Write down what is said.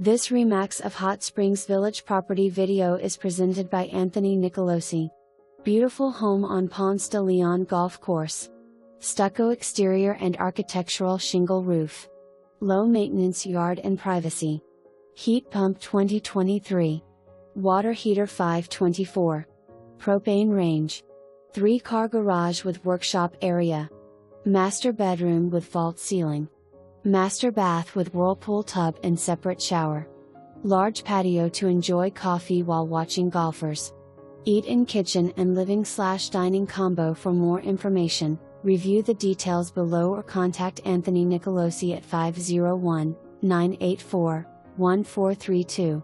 This Remax of Hot Springs Village property video is presented by Anthony Nicolosi. Beautiful home on Ponce de Leon golf course. Stucco exterior and architectural shingle roof. Low maintenance yard and privacy. Heat pump 2023. Water heater 524. Propane range. 3-car garage with workshop area. Master bedroom with vault ceiling. Master bath with whirlpool tub and separate shower. Large patio to enjoy coffee while watching golfers. Eat-in kitchen and living/dining combo. For more information, review the details below or contact Anthony Nicolosi at 501-984-1432.